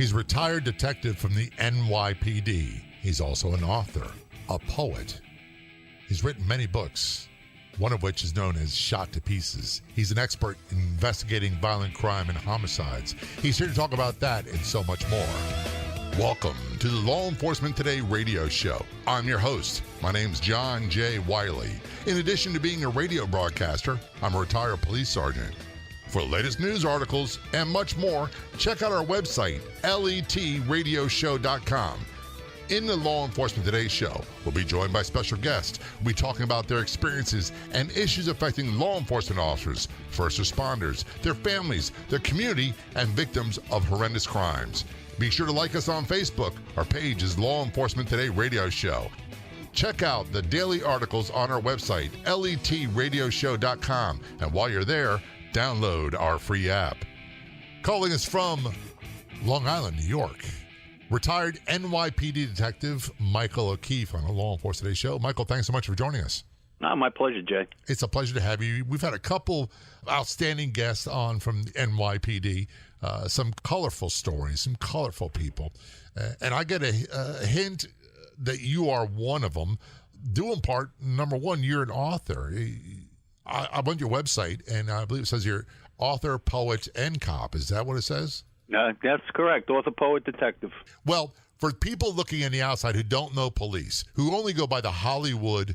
He's a retired detective from the NYPD. He's also an author, a poet. He's written many books, one of which is known as Shot to Pieces. He's an expert in investigating violent crime and homicides. He's here to talk about that and so much more. Welcome to the Law Enforcement Today radio show. I'm your host. My name's John J. Wiley. In addition to being a radio broadcaster, I'm a retired police sergeant. For the latest news articles and much more, check out our website, letradioshow.com. In the Law Enforcement Today show, we'll be joined by special guests. We'll be talking about their experiences and issues affecting law enforcement officers, first responders, their families, their community, and victims of horrendous crimes. Be sure to like us on Facebook. Our page is Law Enforcement Today Radio Show. Check out the daily articles on our website, letradioshow.com. And while you're there, download our free app. Calling us from Long Island, New York, retired NYPD detective Michael O'Keefe on the Law Enforcement Today show. Michael, thanks so much for joining us. My pleasure, Jay. It's a pleasure to have you. We've had a couple outstanding guests on from the NYPD, some colorful stories, some colorful people. And I get a hint that you are one of them. Due in part, number one, you're an author. I went to your website, and I believe it says you're author, poet, and cop. Is that what it says? That's correct. Author, poet, detective. Well, for people looking on the outside who don't know police, who only go by the Hollywood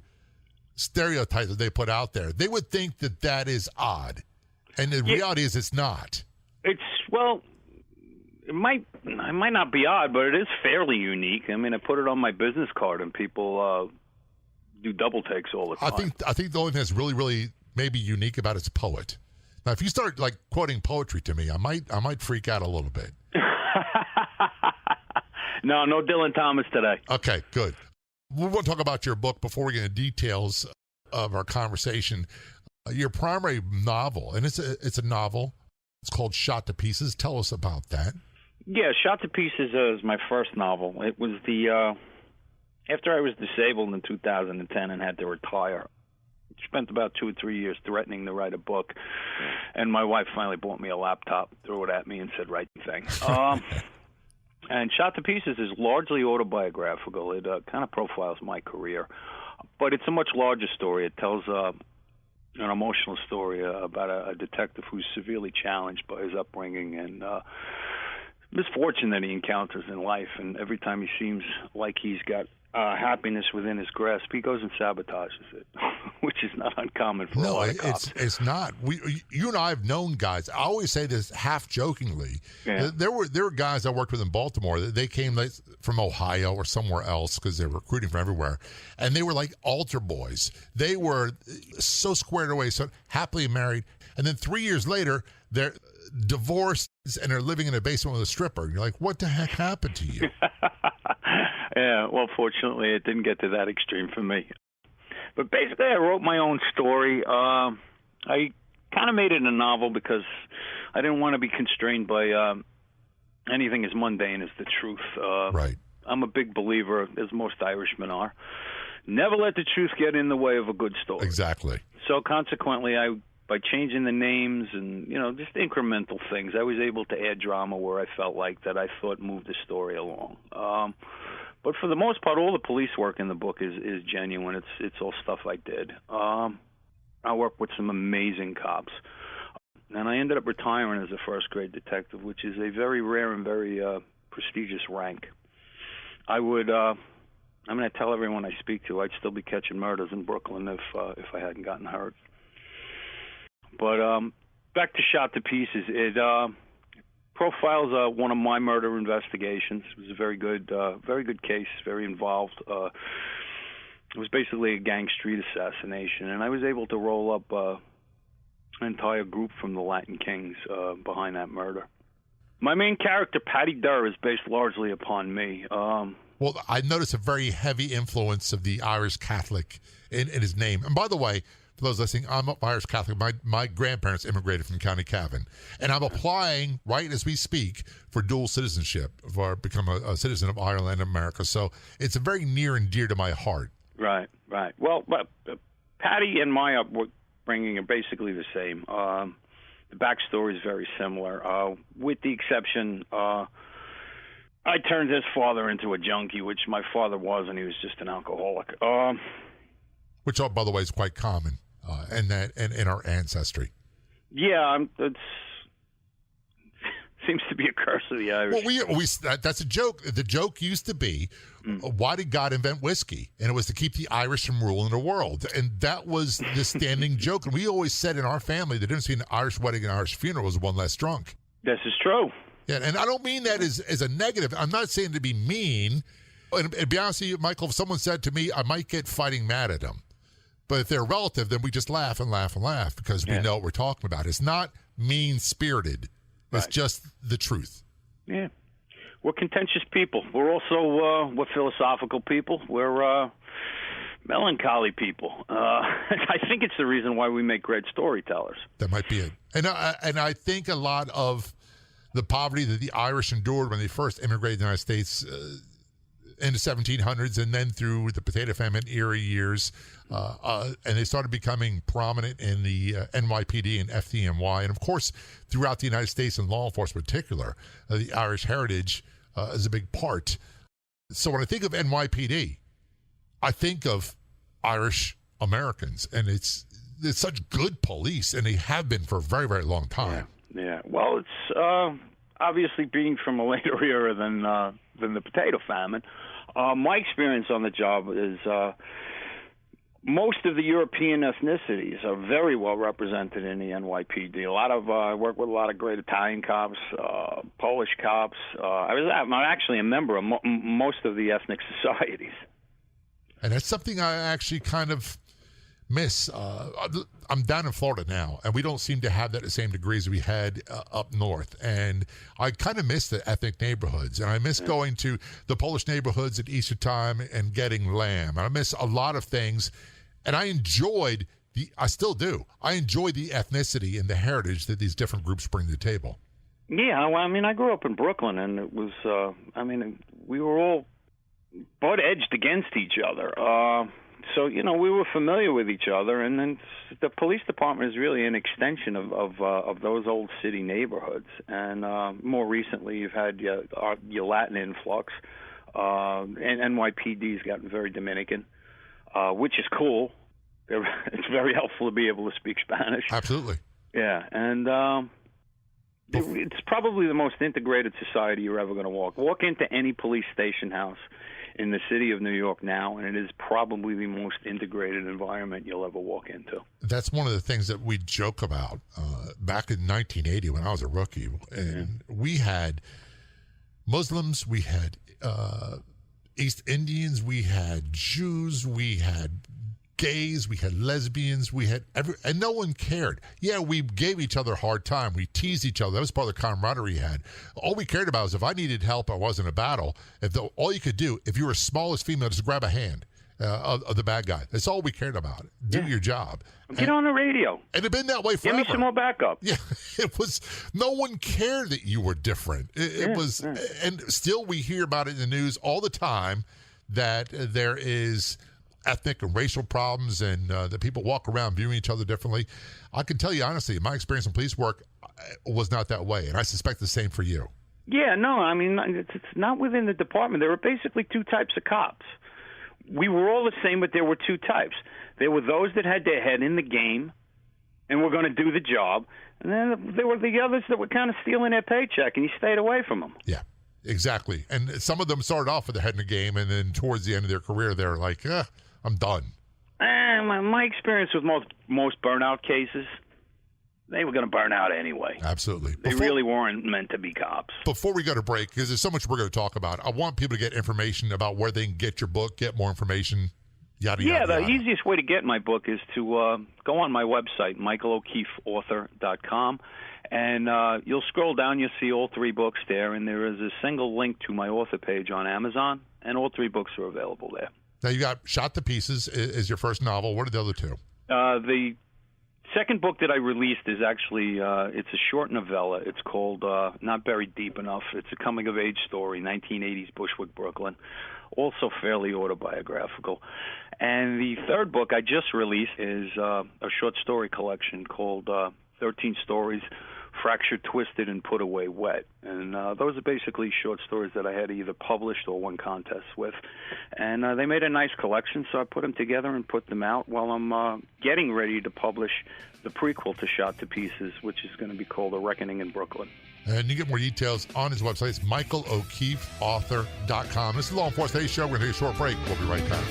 stereotype that they put out there, they would think that that is odd. And the reality is it's not. It might not be odd, but it is fairly unique. I mean, I put it on my business card, and people do double takes all the time. I think the only thing that's really, really maybe unique about it's poet. Now, if you start like quoting poetry to me, I might freak out a little bit. No Dylan Thomas today. Okay, good. We want to talk about your book before we get into details of our conversation. Your primary novel, and it's a novel. It's called Shot to Pieces. Tell us about that. Yeah, Shot to Pieces is my first novel. It was after I was disabled in 2010 and had to retire. Spent about 2 or 3 years threatening to write a book, and my wife finally bought me a laptop, threw it at me, and said, "Write the thing." And Shot to Pieces is largely autobiographical. It kind of profiles my career, but it's a much larger story. It tells an emotional story about a detective who's severely challenged by his upbringing and misfortune that he encounters in life. And every time he seems like he's got happiness within his grasp, he goes and sabotages it, which is not uncommon for a lot of cops. It's not. You and I have known guys. I always say this half jokingly. Yeah. There were guys I worked with in Baltimore. They came from Ohio or somewhere else because they were recruiting from everywhere, and they were like altar boys. They were so squared away, so happily married, and then 3 years later, they're divorced and they're living in a basement with a stripper. And you're like, what the heck happened to you? Yeah, well, fortunately, it didn't get to that extreme for me. But basically, I wrote my own story. I kind of made it a novel because I didn't want to be constrained by anything as mundane as the truth. Right. I'm a big believer, as most Irishmen are. Never let the truth get in the way of a good story. Exactly. So consequently, by changing the names and, just incremental things, I was able to add drama where I felt like that I thought moved the story along. But for the most part, all the police work in the book is genuine. It's all stuff I did. I worked with some amazing cops. And I ended up retiring as a first-grade detective, which is a very rare and very prestigious rank. I tell everyone I speak to, I'd still be catching murders in Brooklyn if I hadn't gotten hurt. But back to Shot to Pieces, it profiles one of my murder investigations. It was a very good case, very involved. It was basically a gang street assassination, and I was able to roll up an entire group from the Latin Kings behind that murder. My main character, Paddy Durr, is based largely upon me. Well, I noticed a very heavy influence of the Irish Catholic in his name. And by the way, for those listening, I'm Irish Catholic. My grandparents immigrated from County Cavan. And I'm applying, right as we speak, for dual citizenship, for become a citizen of Ireland and America. So it's very near and dear to my heart. Right. Well, Paddy and my upbringing are basically the same. The backstory is very similar, with the exception guy turned his father into a junkie, which my father wasn't. He was just an alcoholic. Which, by the way, is quite common in our ancestry. Yeah, it's seems to be a curse of the Irish. Well, that's a joke. The joke used to be, why did God invent whiskey? And it was to keep the Irish from ruling the world. And that was the standing joke. And we always said in our family, the difference between an Irish wedding and an Irish funeral was one less drunk. This is true. Yeah, and I don't mean that as a negative. I'm not saying to be mean. And to be honest with you, Michael, if someone said to me, I might get fighting mad at them. But if they're relative, then we just laugh and laugh and laugh because we know what we're talking about. It's not mean-spirited. It's just the truth. Yeah. We're contentious people. We're also we're philosophical people. We're melancholy people. I think it's the reason why we make great storytellers. That might be it. And I think a lot of the poverty that the Irish endured when they first immigrated to the United States in the 1700s and then through the potato famine era years, and they started becoming prominent in the NYPD and FDNY. And, of course, throughout the United States and law enforcement in particular, the Irish heritage is a big part. So when I think of NYPD, I think of Irish Americans, and it's such good police, and they have been for a very, very long time. Yeah. Well, it's obviously being from a later era than the potato famine. My experience on the job is most of the European ethnicities are very well represented in the NYPD. I work with a lot of great Italian cops, Polish cops. I'm actually a member of most of the ethnic societies. And that's something I actually kind of miss. I'm down in Florida now, and we don't seem to have that the same degree as we had up north. And I kind of miss the ethnic neighborhoods, and I miss going to the Polish neighborhoods at Easter time and getting lamb. And I miss a lot of things, and I still do. I enjoy the ethnicity and the heritage that these different groups bring to the table. Yeah, well, I mean, I grew up in Brooklyn, and it was, we were all butt edged against each other. So, we were familiar with each other, and then the police department is really an extension of those old city neighborhoods. And more recently, you've had your Latin influx, and NYPD's gotten very Dominican, which is cool. It's very helpful to be able to speak Spanish. Absolutely. Yeah, and it's probably the most integrated society you're ever going to walk. Walk into any police station house in the city of New York now, and it is probably the most integrated environment you'll ever walk into. That's one of the things that we joke about back in 1980 when I was a rookie. And we had Muslims, we had East Indians, we had Jews, we had gays, we had lesbians, we had and no one cared. Yeah, we gave each other a hard time. We teased each other. That was part of the camaraderie we had. All we cared about was if I needed help, I was in a battle. All you could do, if you were the smallest female, just grab a hand of the bad guy. That's all we cared about. Do your job. Get on the radio. And it had been that way forever. Give me some more backup. Yeah, it was. No one cared that you were different. It was, and still we hear about it in the news all the time that there is ethnic and racial problems and that people walk around viewing each other differently. I can tell you honestly, my experience in police work was not that way, and I suspect the same for you. Yeah, no, I mean, it's not within the department. There were basically two types of cops. We were all the same, but there were two types. There were those that had their head in the game and were going to do the job, and then there were the others that were kind of stealing their paycheck, and you stayed away from them. Yeah. Exactly. And some of them started off with their head in the game, and then towards the end of their career, they're like, I'm done. My experience with most burnout cases, they were going to burn out anyway. Absolutely. They really weren't meant to be cops. Before we go to break, because there's so much we're going to talk about, I want people to get information about where they can get your book, get more information, yada, yada, yada. The easiest way to get my book is to go on my website, michaelo'keefeauthor.com, and you'll scroll down, you'll see all three books there, and there is a single link to my author page on Amazon, and all three books are available there. Now, you got Shot to Pieces is your first novel. What are the other two? The second book that I released is actually, it's a short novella. It's called Not Buried Deep Enough. It's a coming-of-age story, 1980s Bushwick, Brooklyn, also fairly autobiographical. And the third book I just released is a short story collection called 13 Stories Fractured, Twisted, and Put Away Wet. And those are basically short stories that I had either published or won contests with. And they made a nice collection, so I put them together and put them out while I'm getting ready to publish the prequel to Shot to Pieces, which is going to be called A Reckoning in Brooklyn. And you get more details on his website. It's michaelo'keefeauthor.com. This is Law Enforcement Today Show. We're going to take a short break. We'll be right back.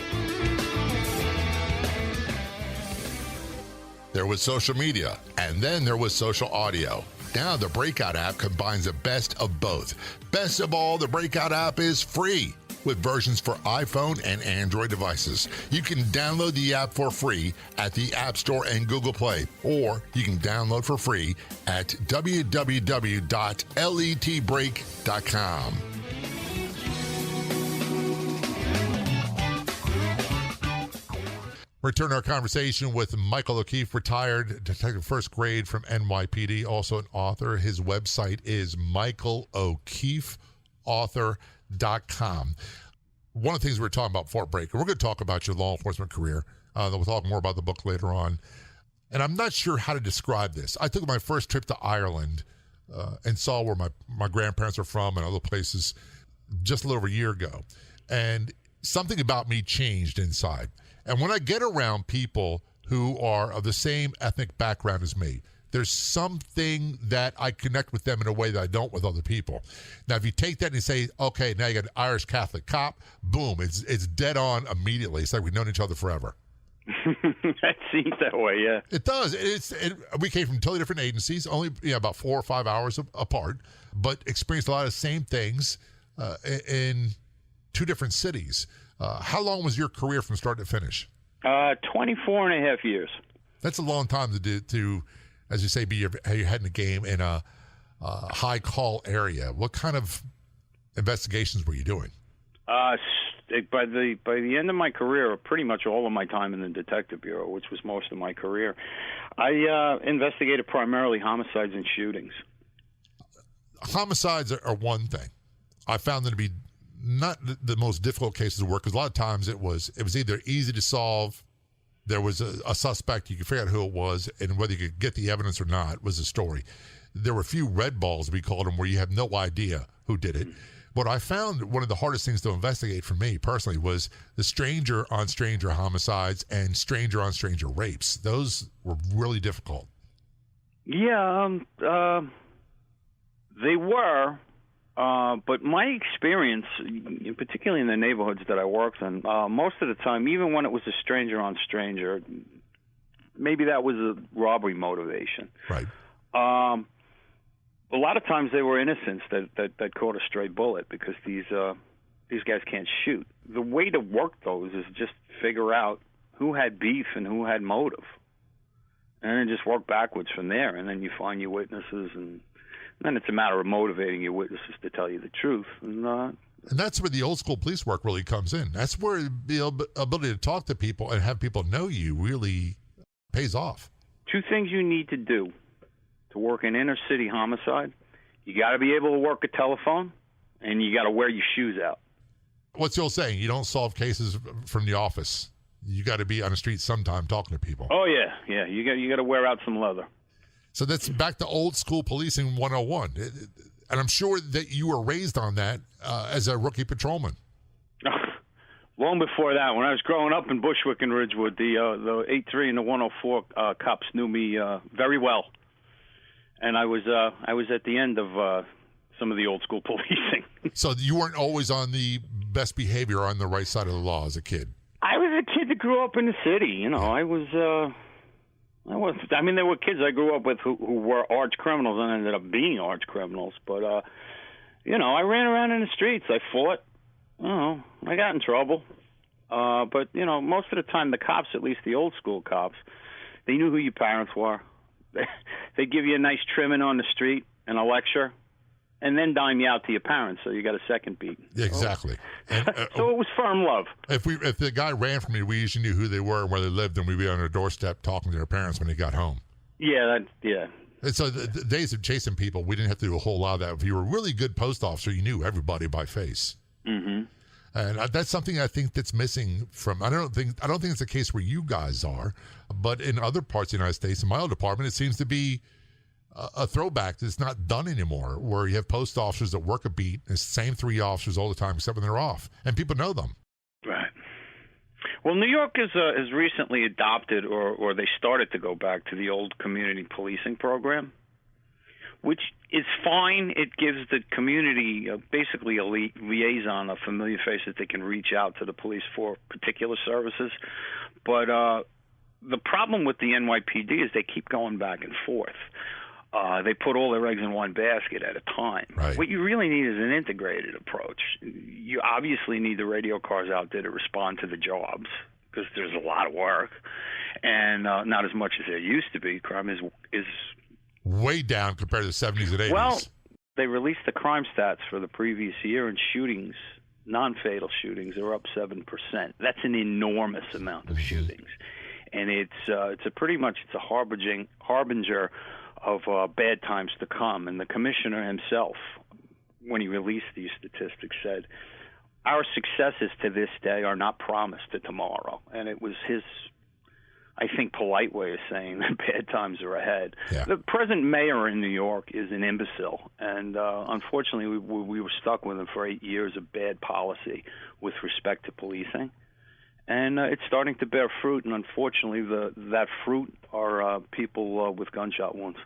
There was social media, and then there was social audio. Now the Breakout app combines the best of both. Best of all, the Breakout app is free with versions for iPhone and Android devices. You can download the app for free at the App Store and Google Play, or you can download for free at www.letbreak.com. Return our conversation with Michael O'Keefe, retired detective first grade from NYPD, also an author. His website is michaelo'keefeauthor.com. One of the things we were talking about before break, and we're going to talk about your law enforcement career. We'll talk more about the book later on. And I'm not sure how to describe this. I took my first trip to Ireland and saw where my grandparents are from and other places just a little over a year ago. And something about me changed inside. And when I get around people who are of the same ethnic background as me, there's something that I connect with them in a way that I don't with other people. Now, if you take that and you say, okay, now you got an Irish Catholic cop, boom, it's dead on immediately. It's like we've known each other forever. That seems that way, yeah. It does. We came from totally different agencies, only about 4 or 5 hours apart, but experienced a lot of the same things in 2 different cities. How long was your career from start to finish? 24 and a half years. That's a long time to as you say, be your head in the game in a high call area. What kind of investigations were you doing? By the end of my career, pretty much all of my time in the Detective Bureau, which was most of my career, I investigated primarily homicides and shootings. Homicides are one thing. I found them to be not the most difficult cases to work, because a lot of times it was either easy to solve, there was a suspect, you could figure out who it was, and whether you could get the evidence or not was the story. There were a few red balls, we called them, where you have no idea who did it. What I found one of the hardest things to investigate for me personally was the stranger on stranger homicides and stranger on stranger rapes. Those were really difficult. Yeah, they were. But my experience, particularly in the neighborhoods that I worked in, most of the time, even when it was a stranger on stranger, maybe that was a robbery motivation. Right. A lot of times they were innocents that caught a stray bullet, because these guys can't shoot. The way to work those is just figure out who had beef and who had motive, and then just work backwards from there, and then you find your witnesses, and then it's a matter of motivating your witnesses to tell you the truth. And that's where the old school police work really comes in. That's where the ability to talk to people and have people know you really pays off. 2 things you need to do to work an inner city homicide: you got to be able to work a telephone, and you got to wear your shoes out. What's the old saying? You don't solve cases from the office. You got to be on the street sometime talking to people. Oh yeah. You got to wear out some leather. So that's back to old school policing 101. And I'm sure that you were raised on that as a rookie patrolman. Long before that, when I was growing up in Bushwick and Ridgewood, the 83 and the 104 cops knew me very well. And I was at the end of some of the old school policing. So you weren't always on the best behavior or on the right side of the law as a kid? I was a kid that grew up in the city. You know, I mean, there were kids I grew up with who were arch criminals and ended up being arch criminals. But, I ran around in the streets. I fought. I got in trouble. But, most of the time, the cops, at least the old school cops, they knew who your parents were. They give you a nice trimming on the street and a lecture, and then dime you out to your parents, so you got a second beat. Yeah, exactly. And, so it was firm love. If the guy ran from me, we usually knew who they were and where they lived, and we'd be on their doorstep talking to their parents when they got home. Yeah. And so the days of chasing people, we didn't have to do a whole lot of that. If you were a really good post officer, you knew everybody by face. Mm-hmm. And that's something I think that's missing from. I don't think it's the case where you guys are, but in other parts of the United States, in my old department, it seems to be a throwback that's not done anymore, where you have post officers that work a beat, the same 3 officers all the time, except when they're off, and people know them. Right. Well, New York has recently adopted, or they started to go back to the old community policing program, which is fine. It gives the community basically a liaison, a familiar face that they can reach out to the police for particular services. But the problem with the NYPD is they keep going back and forth. They put all their eggs in one basket at a time. Right. What you really need is an integrated approach. You obviously need the radio cars out there to respond to the jobs because there's a lot of work, and not as much as there used to be. Crime is way down compared to the 70s and 80s. Well, they released the crime stats for the previous year, and shootings, non-fatal shootings, are up 7%. That's an enormous amount of shootings, and it's a harbinger of bad times to come. And the commissioner himself, when he released these statistics, said, our successes to this day are not promised to tomorrow. And it was his, I think, polite way of saying that bad times are ahead. Yeah. The present mayor in New York is an imbecile, and unfortunately we were stuck with him for 8 years of bad policy with respect to policing. And it's starting to bear fruit, and unfortunately that fruit are people with gunshot wounds.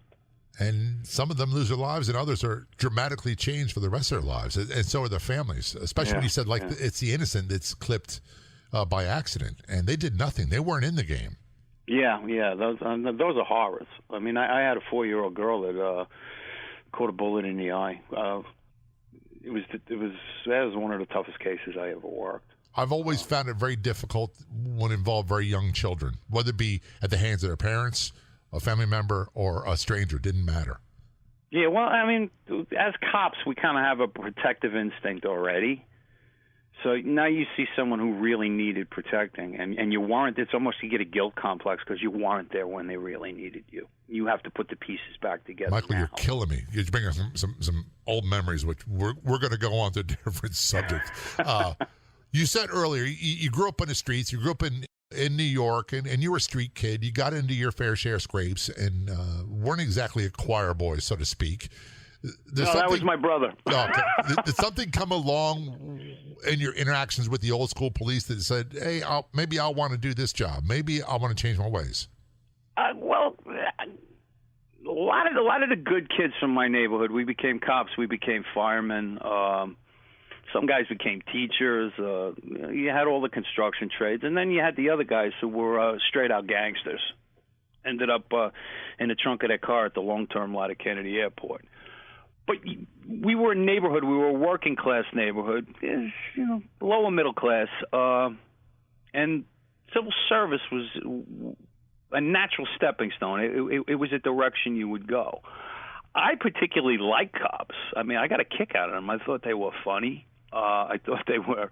And some of them lose their lives, and others are dramatically changed for the rest of their lives, and so are their families. Especially when you said, it's the innocent that's clipped by accident, and they did nothing. They weren't in the game. Yeah. Those are horrors. I mean, I had a 4-year-old girl that caught a bullet in the eye. That was one of the toughest cases I ever worked. I've always found it very difficult when involved very young children, whether it be at the hands of their parents, a family member, or a stranger. Didn't matter. Yeah, well, I mean, as cops, we kind of have a protective instinct already. So now you see someone who really needed protecting, and you weren't. It's almost you get a guilt complex because you weren't there when they really needed you. You have to put the pieces back together. Michael, now. You're killing me. You're bringing some old memories, which we're going to go on to a different subject. You said earlier you grew up on the streets. You grew up in New York, and you were a street kid. You got into your fair share of scrapes and weren't exactly a choir boy, so to speak. That was my brother. Did something come along in your interactions with the old school police that said, hey, maybe I want to do this job. Maybe I want to change my ways? Well, a lot of the good kids from my neighborhood, we became cops. We became firemen. Some guys became teachers. You had all the construction trades. And then you had the other guys who were straight-out gangsters. Ended up in the trunk of their car at the long-term lot at Kennedy Airport. But we were a neighborhood. We were a working-class neighborhood, lower middle class. And civil service was a natural stepping stone. It was a direction you would go. I particularly like cops. I mean, I got a kick out of them. I thought they were funny. I thought they were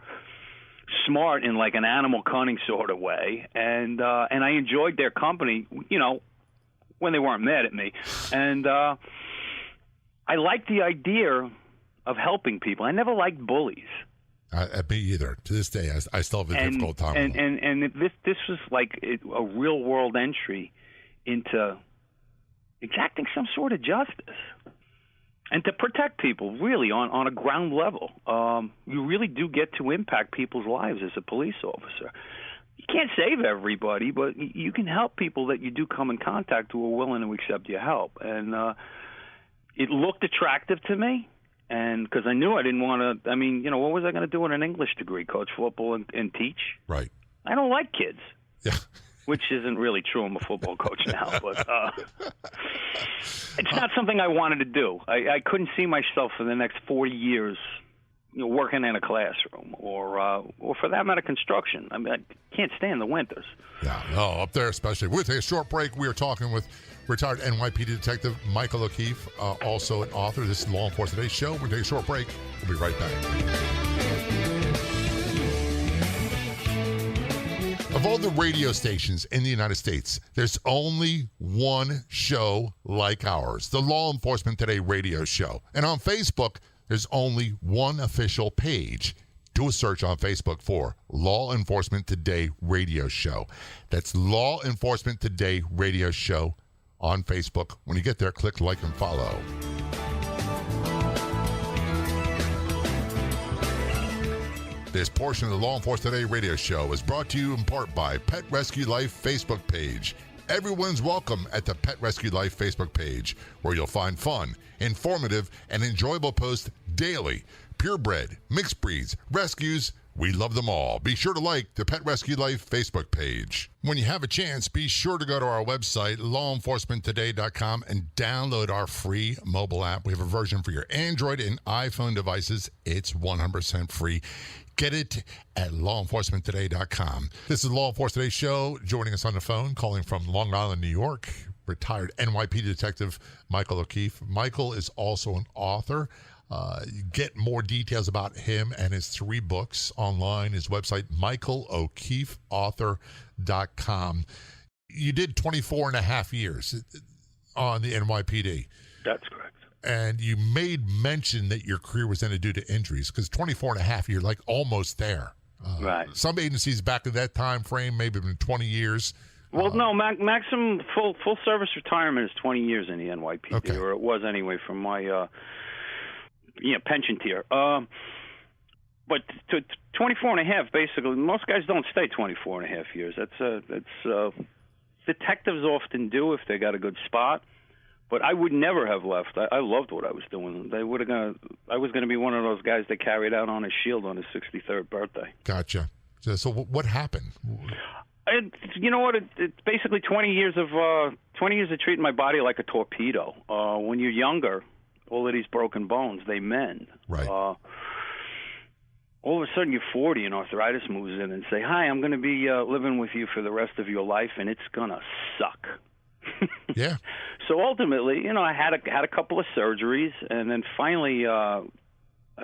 smart in like an animal cunning sort of way, and I enjoyed their company, when they weren't mad at me, and I liked the idea of helping people. I never liked bullies. Me either. To this day, I still have a difficult time. And this was like a real world entry into exacting some sort of justice. And to protect people, really, on a ground level. You really do get to impact people's lives as a police officer. You can't save everybody, but you can help people that you do come in contact who are willing to accept your help. And it looked attractive to me, and because I knew I didn't want to, what was I going to do with an English degree? Coach football and teach? Right. I don't like kids. Yeah. Which isn't really true. I'm a football coach now, but it's not something I wanted to do. I couldn't see myself for the next 40 years, working in a classroom or for that matter, construction. I mean, I can't stand the winters. Yeah, no, up there especially. We'll take a short break. We are talking with retired NYPD detective Michael O'Keefe, also an author. This is Law Enforcement Today's show. We'll take a short break. We'll be right back. Of all the radio stations in the United States, there's only one show like ours, the Law Enforcement Today radio show. And on Facebook, there's only one official page. Do a search on Facebook for Law Enforcement Today radio show. That's Law Enforcement Today radio show on Facebook. When you get there, click like and follow. This portion of the Law Enforcement Today radio show is brought to you in part by Pet Rescue Life Facebook page. Everyone's welcome at the Pet Rescue Life Facebook page, where you'll find fun, informative, and enjoyable posts daily. Purebred, mixed breeds, rescues, we love them all. Be sure to like the Pet Rescue Life Facebook page. When you have a chance, be sure to go to our website, lawenforcementtoday.com, and download our free mobile app. We have a version for your Android and iPhone devices. It's 100% free. Get it at lawenforcementtoday.com. This is the Law Enforcement Today show. Joining us on the phone, calling from Long Island, New York, retired NYPD detective Michael O'Keefe. Michael is also an author. You get more details about him and his 3 books online. His website, michaelokefeauthor.com. You did 24 and a half years on the NYPD. That's correct. And you made mention that your career was ended due to injuries, because 24 and a half, you're like almost there. Right. Some agencies back in that time frame, maybe been 20 years. Well, no, maximum full service retirement is 20 years in the NYPD, Okay. or it was anyway from my pension tier. But to 24 and a half, basically, most guys don't stay 24 and a half years. That's detectives often do if they got a good spot. But I would never have left. I loved what I was doing. I was going to be one of those guys that carried out on his shield on his 63rd birthday. Gotcha. So what happened? You know what? It's basically 20 years of treating my body like a torpedo. When you're younger, all of these broken bones, they mend. Right. All of a sudden, you're 40 and arthritis moves in and say, "Hi, I'm going to be living with you for the rest of your life, and it's gonna suck." Yeah. So ultimately, I had a couple of surgeries, and then finally, I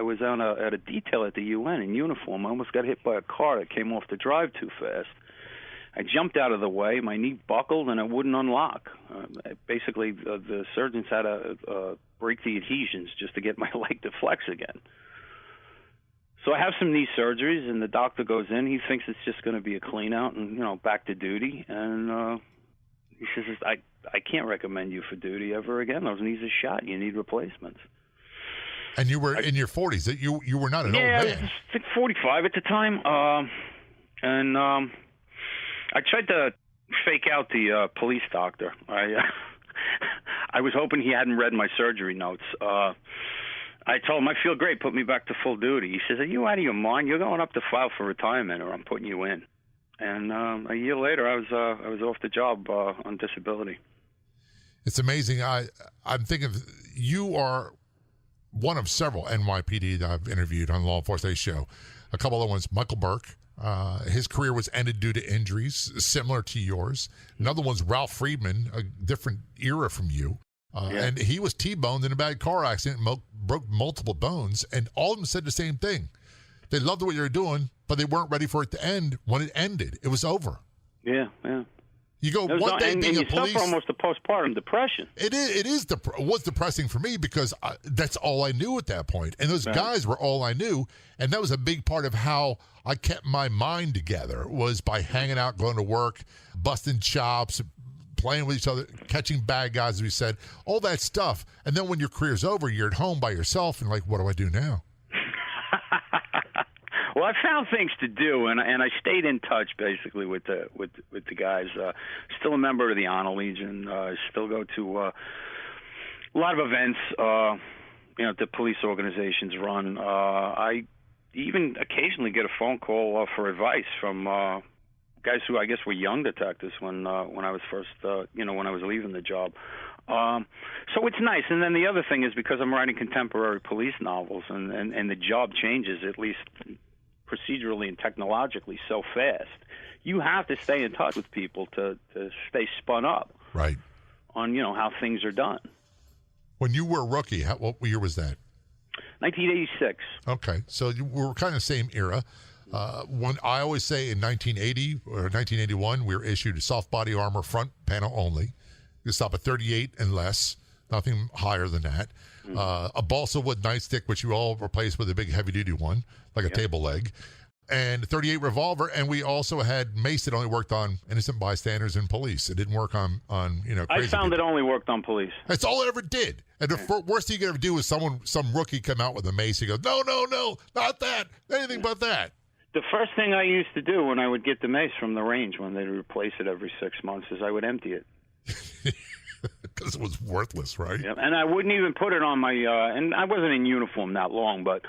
was at a detail at the UN in uniform. I almost got hit by a car that came off the drive too fast. I jumped out of the way. My knee buckled, and it wouldn't unlock. Basically, the surgeons had to break the adhesions just to get my leg to flex again. So I have some knee surgeries, and the doctor goes in. He thinks it's just going to be a clean out and back to duty. And he says, I can't recommend you for duty ever again. Those knees are shot. You need replacements. And you were in your 40s. You were not an old man. Yeah, I was 45 at the time. And I tried to fake out the police doctor. I was hoping he hadn't read my surgery notes. I told him, I feel great. Put me back to full duty. He says, are you out of your mind? You're going up to file for retirement, or I'm putting you in. And a year later, I was off the job on disability. It's amazing. I'm thinking you are one of several NYPD that I've interviewed on the Law Enforcement Today show. A couple other ones, Michael Burke. His career was ended due to injuries, similar to yours. Another one's Ralph Friedman, a different era from you. And he was T-boned in a bad car accident, broke multiple bones, and all of them said the same thing. They loved what they were doing, but they weren't ready for it to end. When it ended, it was over. Yeah. You go one day being a police. You suffer almost a postpartum depression. It was depressing for me because that's all I knew at that point, and those guys were all I knew, and that was a big part of how I kept my mind together, was by hanging out, going to work, busting chops, playing with each other, catching bad guys, as we said, all that stuff. And then when your career's over, you're at home by yourself, and like, what do I do now? Well, I found things to do, and I stayed in touch basically with the guys. Still a member of the Honor Legion. Still go to a lot of events. The police organizations run. I even occasionally get a phone call for advice from guys who I guess were young detectives when I was first, when I was leaving the job. So it's nice. And then the other thing is, because I'm writing contemporary police novels, and the job changes, at least procedurally and technologically, so fast, you have to stay in touch with people to stay spun up, right, on how things are done. When you were a rookie, what year was that? 1986. Okay, so you were kind of same era. When I always say in 1980 or 1981, we were issued a soft body armor front panel only. You stop at 38 and less, nothing higher than that. A balsa wood nightstick, which you all replaced with a big heavy duty one, like a table leg. and 38 revolver, and we also had mace that only worked on innocent bystanders and police. It didn't work on crazy I found people. it only worked on police. That's all it ever did. And the worst thing you could ever do is some rookie come out with a mace. He goes, no, not that, anything but that. The first thing I used to do when I would get the mace from the range, when they'd replace it every 6 months, is I would empty it. Because it was worthless, right? Yep. And I wouldn't even put it on my, and I wasn't in uniform that long, but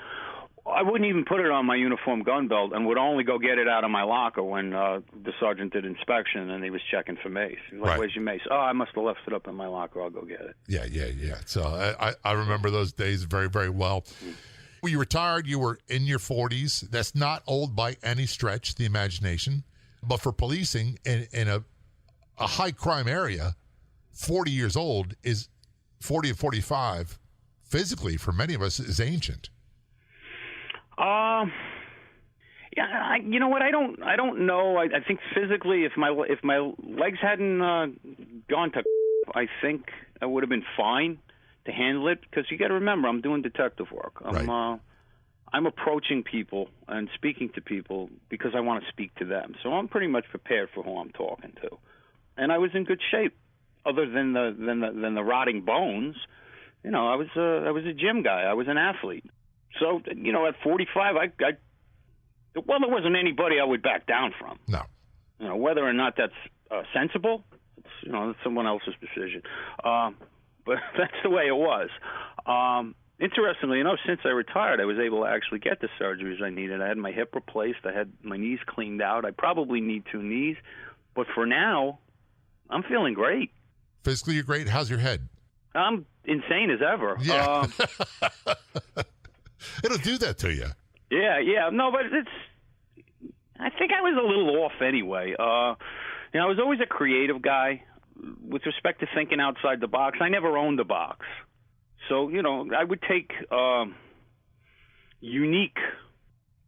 I wouldn't even put it on my uniform gun belt and would only go get it out of my locker when the sergeant did inspection and he was checking for mace. He was like, Right. Where's your mace? Oh, I must have left it up in my locker. I'll go get it. Yeah. So I remember those days very, very well. When you retired, you were in your 40s. That's not old by any stretch of the imagination. But for policing in a high crime area, 40 years old is 40 and 45 physically for many of us is ancient. Yeah, you know what? I don't know. I think physically, if my legs hadn't gone to, I think I would have been fine to handle it. Because you got to remember, I'm doing detective work. I'm approaching people and speaking to people because I want to speak to them. So I'm pretty much prepared for who I'm talking to, and I was in good shape. Other than the rotting bones, you know, I was a gym guy. I was an athlete. So, you know, at 45, there wasn't anybody I would back down from. No. You know, whether or not that's sensible, it's someone else's decision. But that's the way it was. Interestingly enough, since I retired, I was able to actually get the surgeries I needed. I had my hip replaced. I had my knees cleaned out. I probably need 2 knees. But for now, I'm feeling great. Physically, you're great. How's your head? I'm insane as ever. Yeah. It'll do that to you. Yeah. No, but I think I was a little off anyway. I was always a creative guy with respect to thinking outside the box. I never owned a box. So, I would take unique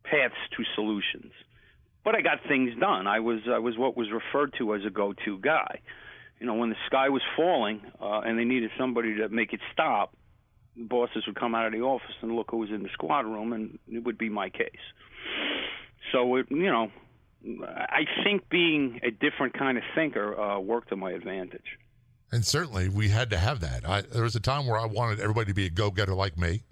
paths to solutions. But I got things done. I was what was referred to as a go-to guy. When the sky was falling and they needed somebody to make it stop, the bosses would come out of the office and look who was in the squad room, and it would be my case. So, I think being a different kind of thinker worked to my advantage. And certainly we had to have that. There was a time where I wanted everybody to be a go-getter like me,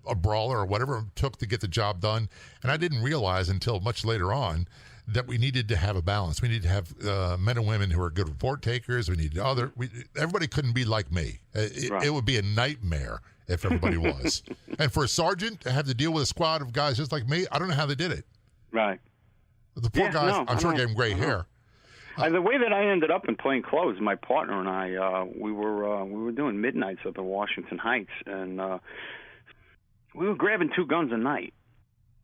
a brawler or whatever it took to get the job done. And I didn't realize until much later on that we needed to have a balance. We needed to have men and women who are good report takers. We needed everybody couldn't be like me. It would be a nightmare if everybody was. And for a sergeant to have to deal with a squad of guys just like me, I don't know how they did it. Right. The poor guys, I'm sure gave them gray hair. The way that I ended up in plain clothes, my partner and I, we were doing midnights up in Washington Heights, and we were grabbing 2 guns a night.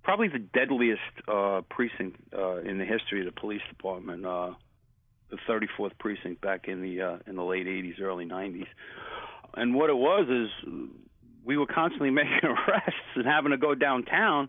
Probably the deadliest precinct in the history of the police department, the 34th precinct back in the late 80s, early 90s. And what it was is we were constantly making arrests and having to go downtown.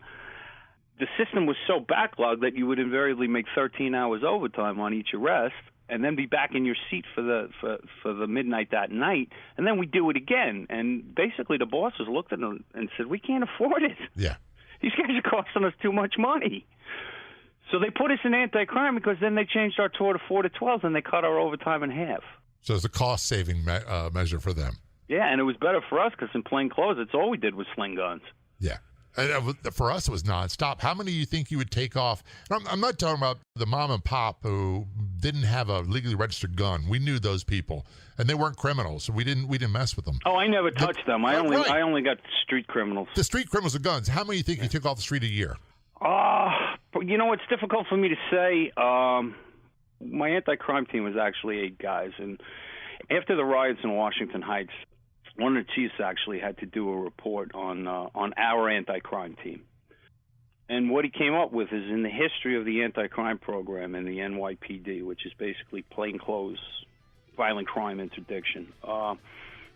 The system was so backlogged that you would invariably make 13 hours overtime on each arrest and then be back in your seat for the midnight that night, and then we do it again. And basically the bosses looked at them and said, we can't afford it. Yeah. These guys are costing us too much money. So they put us in anti-crime because then they changed our tour to 4 to 12 and they cut our overtime in half. So it's a cost-saving measure for them. Yeah, and it was better for us because in plain clothes, it's all we did was sling guns. Yeah. And for us, it was nonstop. How many do you think you would take off? And I'm not talking about the mom and pop who didn't have a legally registered gun. We knew those people, and they weren't criminals, so we didn't mess with them. Oh, I never touched them. I only got street criminals. The street criminals with guns. How many do you think you took off the street a year? It's difficult for me to say. My anti-crime team was actually 8 guys, and after the riots in Washington Heights, one of the chiefs actually had to do a report on our anti-crime team. And what he came up with is in the history of the anti-crime program in the NYPD, which is basically plainclothes violent crime interdiction,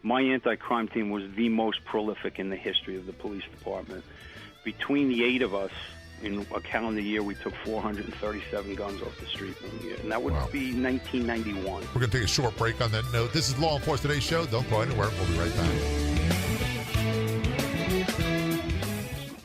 my anti-crime team was the most prolific in the history of the police department. Between the 8 of us, in a calendar year, we took 437 guns off the street one year, and that would be 1991. We're going to take a short break on that note. This is Law Enforcement Today's show. Don't go anywhere. We'll be right back.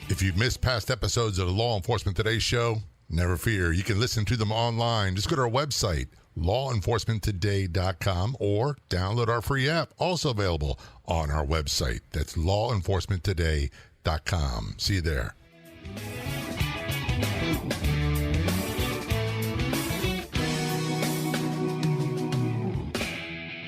If If you've missed past episodes of the Law Enforcement Today show, never fear. You can listen to them online. Just go to our website, lawenforcementtoday.com, or download our free app, also available on our website. That's lawenforcementtoday.com. See you there.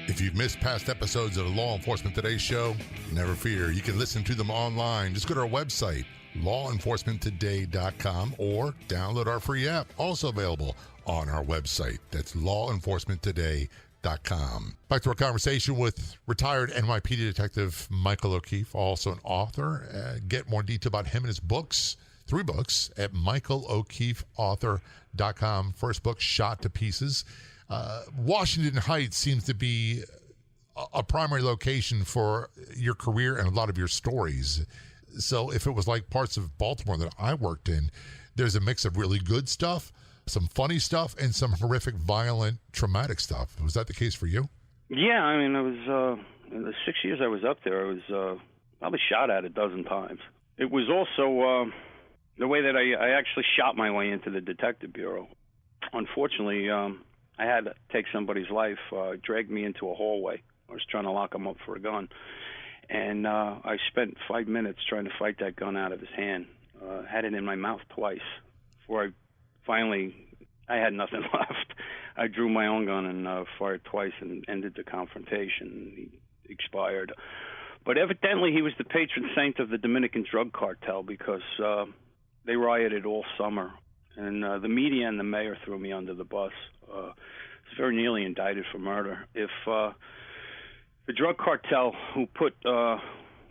If you've missed past episodes of the Law Enforcement Today show, never fear. You can listen to them online. Just go to our website, lawenforcementtoday.com, or download our free app, also available on our website. That's lawenforcementtoday.com. Back to our conversation with retired NYPD Detective Michael O'Keefe, also an author. Get more detail about him and his books, 3 books, at michaelo'keefeauthor.com. First book, Shot to Pieces. Washington Heights seems to be a primary location for your career and a lot of your stories. So if it was like parts of Baltimore that I worked in, there's a mix of really good stuff, some funny stuff, and some horrific, violent, traumatic stuff. Was that the case for you? Yeah, I mean, I was in the 6 years I was up there, I was probably shot at a dozen times. It was also the way that I actually shot my way into the Detective Bureau. Unfortunately, I had to take somebody's life, dragged me into a hallway. I was trying to lock him up for a gun. And I spent 5 minutes trying to fight that gun out of his hand. Had it in my mouth twice before I had nothing left. I drew my own gun and fired twice and ended the confrontation. He expired. But evidently he was the patron saint of the Dominican drug cartel because they rioted all summer. And the media and the mayor threw me under the bus. I was very nearly indicted for murder. If the drug cartel who put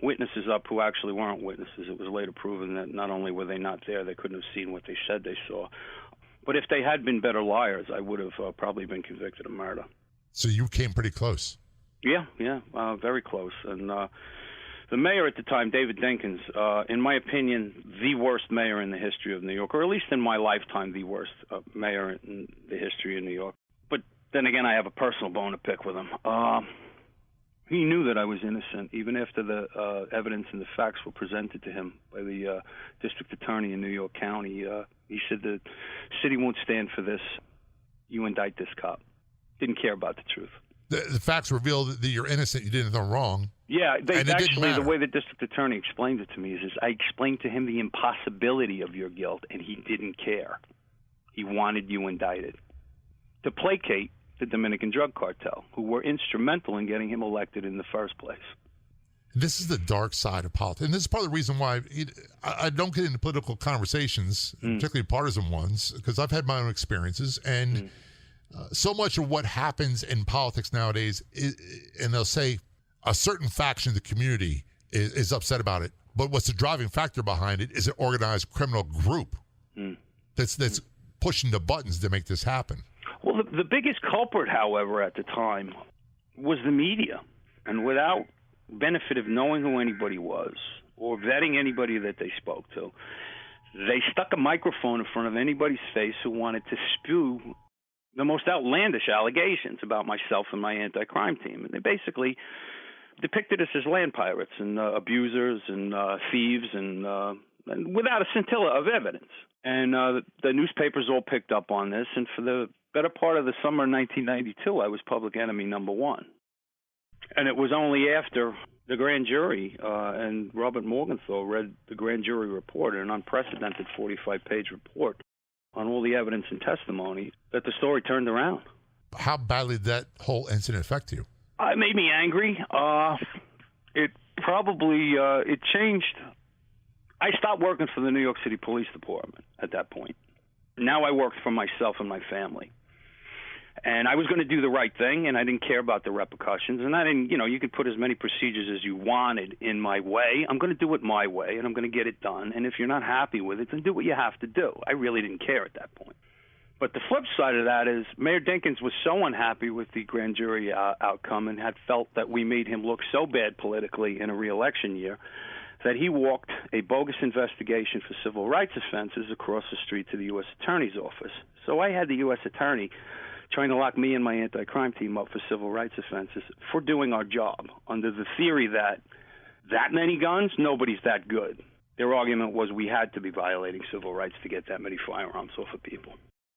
witnesses up who actually weren't witnesses, it was later proven that not only were they not there, they couldn't have seen what they said they saw. But if they had been better liars, I would have probably been convicted of murder. So you came pretty close. Yeah, very close. And the mayor at the time, David Dinkins, in my opinion, the worst mayor in the history of New York, or at least in my lifetime, the worst mayor in the history of New York. But then again, I have a personal bone to pick with him. He knew that I was innocent, even after the evidence and the facts were presented to him by the district attorney in New York County. He said the city won't stand for this. You indict this cop. Didn't care about the truth. The facts revealed that you're innocent. You did nothing wrong. Yeah, actually, the way the district attorney explained it to me is I explained to him the impossibility of your guilt, and he didn't care. He wanted you indicted to placate the Dominican drug cartel, who were instrumental in getting him elected in the first place. This is the dark side of politics. And this is part of the reason why I don't get into political conversations, particularly partisan ones, because I've had my own experiences. And so much of what happens in politics nowadays, and they'll say a certain faction of the community is upset about it. But what's the driving factor behind it is an organized criminal group that's pushing the buttons to make this happen. Well, the biggest culprit, however, at the time was the media. And without benefit of knowing who anybody was or vetting anybody that they spoke to, they stuck a microphone in front of anybody's face who wanted to spew the most outlandish allegations about myself and my anti-crime team. And they basically depicted us as land pirates and abusers and thieves and without a scintilla of evidence. And the newspapers all picked up on this, and for the better part of the summer of 1992, I was public enemy number one. And it was only after the grand jury and Robert Morgenthau read the grand jury report, an unprecedented 45-page report on all the evidence and testimony, that the story turned around. How badly did that whole incident affect you? It made me angry. It probably it changed. I stopped working for the New York City Police Department at that point. Now I worked for myself and my family. And I was going to do the right thing, and I didn't care about the repercussions. And I didn't, you could put as many procedures as you wanted in my way. I'm going to do it my way, and I'm going to get it done. And if you're not happy with it, then do what you have to do. I really didn't care at that point. But the flip side of that is Mayor Dinkins was so unhappy with the grand jury outcome and had felt that we made him look so bad politically in a re-election year that he walked a bogus investigation for civil rights offenses across the street to the U.S. Attorney's office. So I had the U.S. Attorney trying to lock me and my anti-crime team up for civil rights offenses for doing our job under the theory that many guns, nobody's that good. Their argument was we had to be violating civil rights to get that many firearms off of people.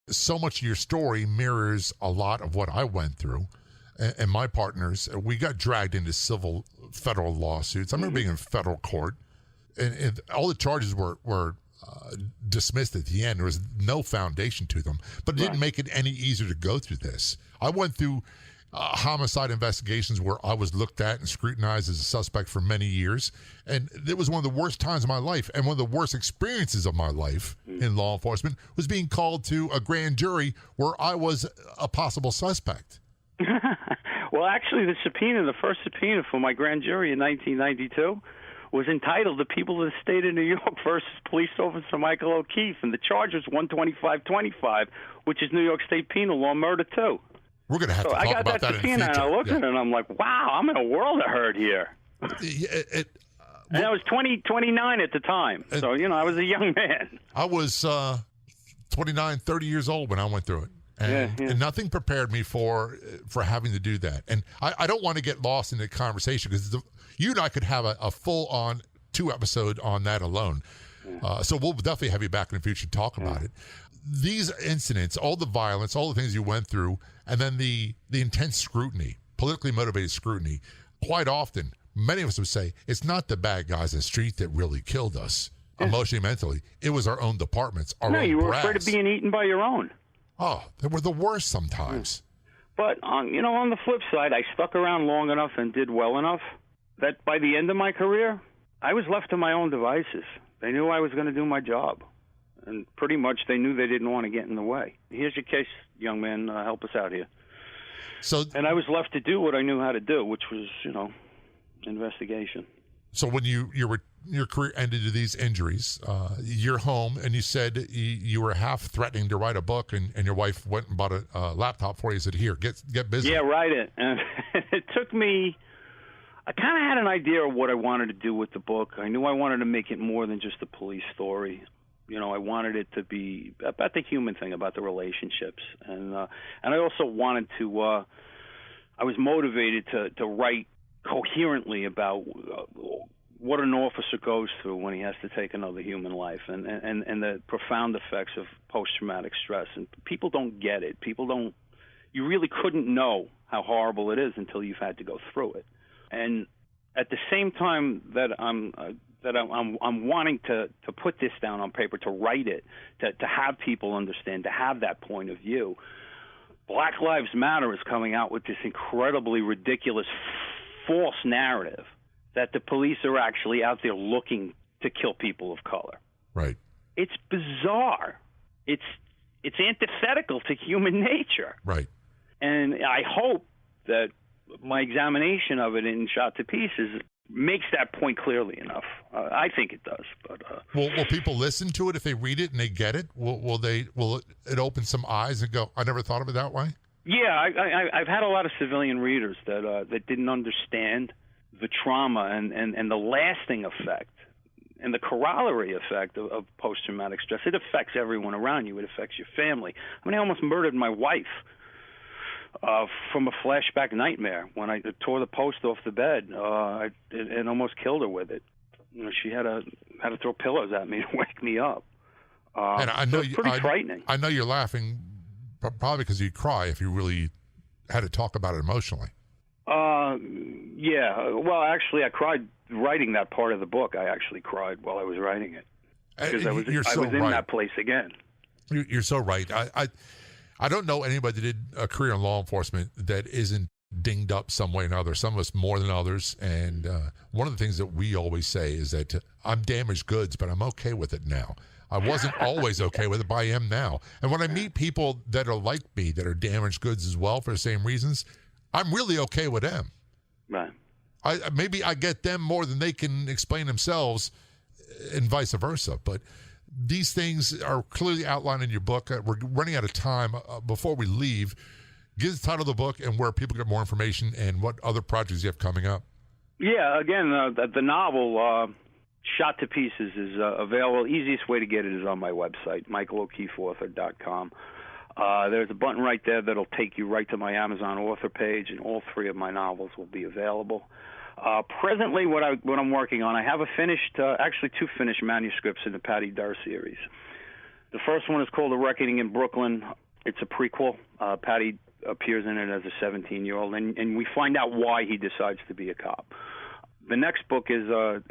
So much of your story mirrors a lot of what I went through. And my partners, we got dragged into federal lawsuits. I remember being in federal court, and all the charges were dismissed at the end. There was no foundation to them, but it didn't make it any easier to go through this. I went through homicide investigations where I was looked at and scrutinized as a suspect for many years, and it was one of the worst times of my life, and one of the worst experiences of my life in law enforcement was being called to a grand jury where I was a possible suspect. Well, actually, the first subpoena for my grand jury in 1992 was entitled "The People of the State of New York versus Police Officer Michael O'Keefe," and the charge was 12525, which is New York State penal law, murder too. We're going to have to talk about that in the future. And I looked at it and I'm like, wow, I'm in a world of hurt here. And I was 29 at the time. So, I was a young man. I was 29, 30 years old when I went through it. And nothing prepared me for having to do that. And I don't want to get lost in the conversation because you and I could have a full-on 2-episode on that alone. So we'll definitely have you back in the future to talk about it. These incidents, all the violence, all the things you went through, and then the intense scrutiny, politically motivated scrutiny, quite often, many of us would say, it's not the bad guys in the street that really killed us, emotionally, mentally. It was our own departments, our own you were brass. afraid of being eaten by your own. Oh, they were the worst sometimes. But, on the flip side, I stuck around long enough and did well enough that by the end of my career, I was left to my own devices. They knew I was going to do my job. And pretty much they knew they didn't want to get in the way. Here's your case, young man. Help us out here. And I was left to do what I knew how to do, which was, investigation. So when your career ended to these injuries, you're home, and you said you were half threatening to write a book, and your wife went and bought a laptop for you and said, here, get busy. Yeah, write it. And it took me... I kind of had an idea of what I wanted to do with the book. I knew I wanted to make it more than just a police story. I wanted it to be about the human thing, about the relationships, and I also wanted to. I was motivated to write coherently about what an officer goes through when he has to take another human life, and the profound effects of post-traumatic stress. And people don't get it. People don't. You really couldn't know how horrible it is until you've had to go through it. And at the same time that I'm wanting to put this down on paper, to write it, to have people understand, to have that point of view. Black Lives Matter is coming out with this incredibly ridiculous, false narrative that the police are actually out there looking to kill people of color. Right. It's bizarre. It's antithetical to human nature. Right. And I hope that my examination of it in Shot to Pieces makes that point clearly enough. I think it does. But will people listen to it if they read it and they get it? Will it open some eyes and go, I never thought of it that way? Yeah, I've had a lot of civilian readers that didn't understand the trauma and the lasting effect and the corollary effect of post-traumatic stress. It affects everyone around you. It affects your family. I almost murdered my wife from a flashback nightmare when I tore the post off the bed and almost killed her with it. She had to throw pillows at me to wake me up. And I know it's pretty frightening. I know you're laughing, probably because you cry if you really had to talk about it emotionally. Yeah. Well, actually, I cried writing that part of the book. I actually cried while I was writing it because I was in that place again. You're so right. I don't know anybody that did a career in law enforcement that isn't dinged up some way or another, some of us more than others. And one of the things that we always say is that I'm damaged goods, but I'm okay with it now. I wasn't always okay with it, but I am now. And when I meet people that are like me, that are damaged goods as well for the same reasons, I'm really okay with them. Right. Maybe I get them more than they can explain themselves and vice versa. But these things are clearly outlined in your book. We're running out of time. Before we leave, give the title of the book and where people get more information and what other projects you have coming up. Yeah, again, the novel, Shot to Pieces, is available. Easiest way to get it is on my website, michaelokeefeauthor.com. There's a button right there that'll take you right to my Amazon author page, and all 3 of my novels will be available. Presently, what I'm working on, I have actually 2 finished manuscripts in the Patty Durr series. The first one is called The Reckoning in Brooklyn. It's a prequel. Patty appears in it as a 17-year-old, and we find out why he decides to be a cop. The next book is a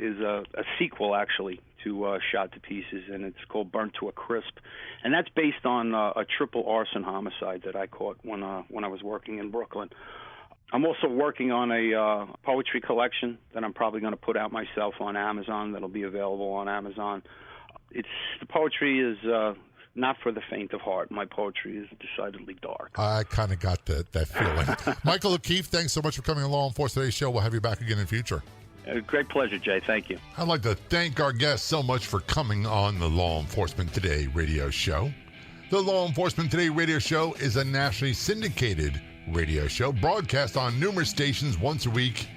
sequel, actually, to Shot to Pieces, and it's called Burnt to a Crisp, and that's based on a triple arson homicide that I caught when I was working in Brooklyn. I'm also working on a poetry collection that I'm probably going to put out myself on Amazon. That'll be available on Amazon. The poetry is not for the faint of heart. My poetry is decidedly dark. I kind of got that feeling. Michael O'Keefe, thanks so much for coming on Law Enforcement Today's show. We'll have you back again in the future. Great pleasure, Jay. Thank you. I'd like to thank our guests so much for coming on the Law Enforcement Today radio show. The Law Enforcement Today radio show is a nationally syndicated radio show broadcast on numerous stations once a week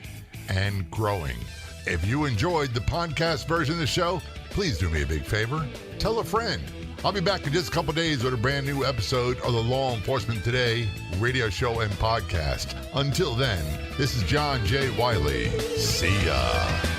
and growing. If you enjoyed the podcast version of the show, please do me a big favor. Tell a friend. I'll be back in just a couple days with a brand new episode of the Law Enforcement Today radio show and podcast. Until then, this is John J. Wiley. See ya.